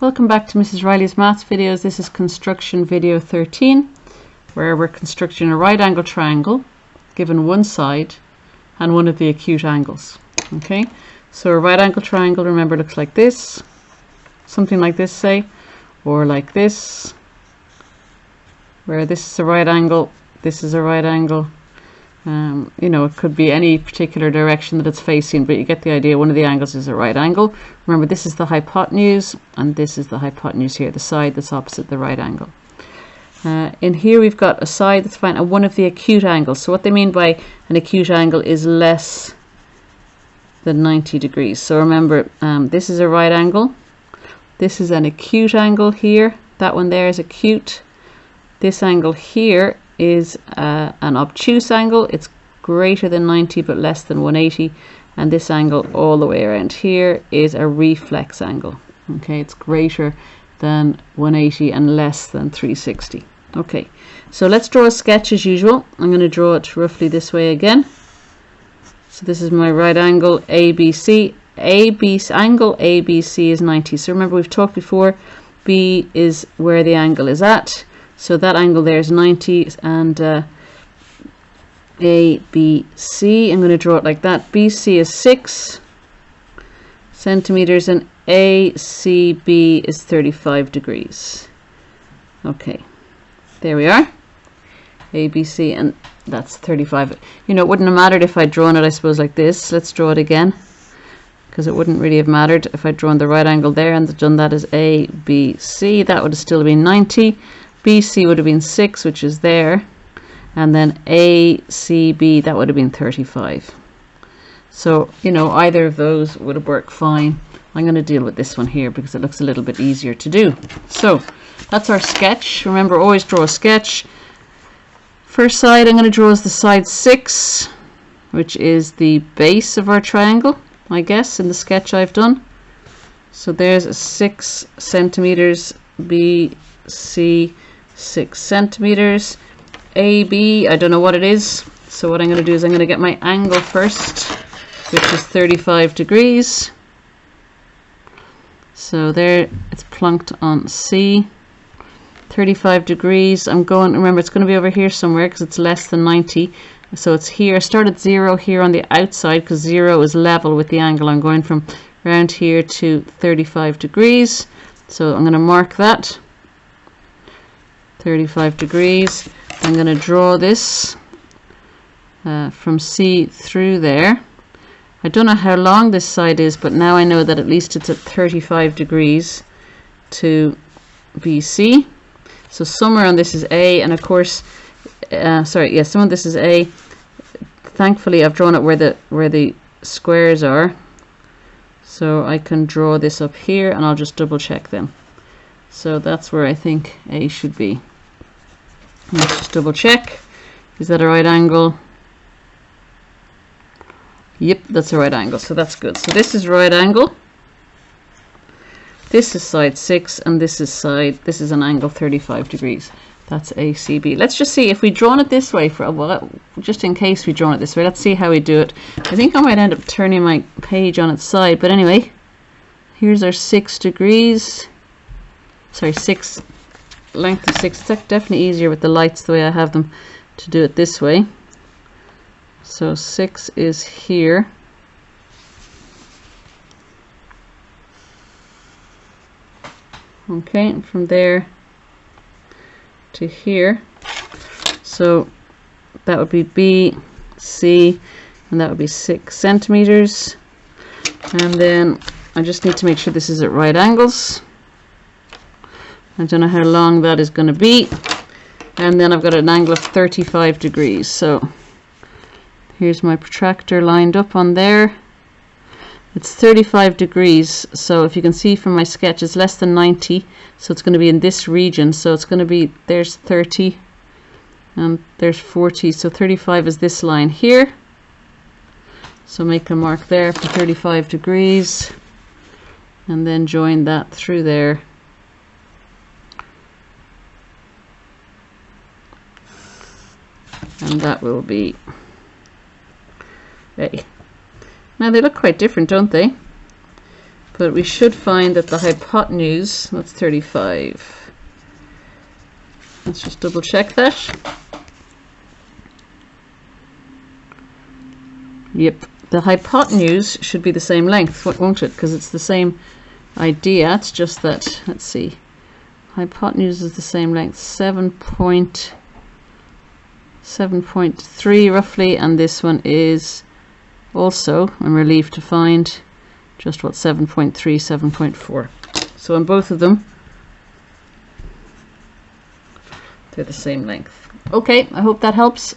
Welcome back to Mrs. Riley's Maths videos. This is construction video 13, where we're constructing a right angle triangle given one side and one of the acute angles. Okay, so a right angle triangle, remember, looks like this, something like this, say, or like this, where this is a right angle, this is a right angle. You know, it could be any particular direction that it's facing, but you get the idea. One of the angles is a right angle. Remember, this is the hypotenuse, and this is the hypotenuse here, the side that's opposite the right angle. In here we've got a side that's fine, and one of the acute angles. So what they mean by an acute angle is less than 90 degrees. So remember, this is a right angle. This is an acute angle here. That one there is acute. This angle here is an obtuse angle. It's greater than 90 but less than 180, and this angle all the way around here is a reflex angle. Okay, it's greater than 180 and less than 360. Okay, so let's draw a sketch as usual. I'm going to draw it roughly this way again. So this is my right angle ABC. Angle ABC is 90. So remember, we've talked before, B is where the angle is at. So that angle there is 90, and ABC, I'm going to draw it like that. BC is 6 centimeters and ACB is 35 degrees. Okay, there we are. ABC, and that's 35. You know, it wouldn't have mattered if I'd drawn it, I suppose, like this. Let's draw it again, because it wouldn't really have mattered if I'd drawn the right angle there and done that as ABC. That would have still been 90. BC would have been 6, which is there, and then ACB, that would have been 35. So, you know, either of those would have worked fine. I'm going to deal with this one here because it looks a little bit easier to do. So that's our sketch. Remember, always draw a sketch. First side I'm going to draw is the side 6, which is the base of our triangle, I guess, in the sketch I've done. So there's a 6 centimeters, BC 6 centimeters, AB, I don't know what it is. So what I'm going to do is I'm going to get my angle first, which is 35 degrees. So there, it's plunked on C. 35 degrees. I'm going, remember, it's going to be over here somewhere because it's less than 90. So it's here. I start at 0 here on the outside because 0 is level with the angle. I'm going from around here to 35 degrees. So I'm going to mark that. 35 degrees. I'm going to draw this from C through there. I don't know how long this side is, but now I know that at least it's at 35 degrees to BC. So somewhere on this is A, and of course, some of this is A. Thankfully, I've drawn it where the squares are, so I can draw this up here, and I'll just double check them. So that's where I think A should be. Let's just double check. Is that a right angle? Yep, that's a right angle, so that's good. So this is right angle. This is side 6, and this is an angle 35 degrees. That's ACB. Let's just see if we drawn it this way, just in case we drawn it this way. Let's see how we do it. I think I might end up turning my page on its side, but anyway, here's our 6 degrees. Sorry, 6, length of 6. It's definitely easier with the lights the way I have them to do it this way. So 6 is here. Okay, and from there to here. So that would be B, C, and that would be 6 centimeters. And then I just need to make sure this is at right angles. I don't know how long that is going to be. And then I've got an angle of 35 degrees. So here's my protractor lined up on there. It's 35 degrees. So if you can see from my sketch, it's less than 90. So it's going to be in this region. So it's going to be, there's 30 and there's 40. So 35 is this line here. So make a mark there for 35 degrees. And then join that through there. And that will be A. Now they look quite different, don't they? But we should find that the hypotenuse, that's 35. Let's just double check that. Yep, the hypotenuse should be the same length, won't it? Because it's the same idea. It's just that, let's see, hypotenuse is the same length, 7.3 roughly, and this one is also, I'm relieved to find, just what, 7.3, 7.4. So on both of them, they're the same length. Okay, I hope that helps.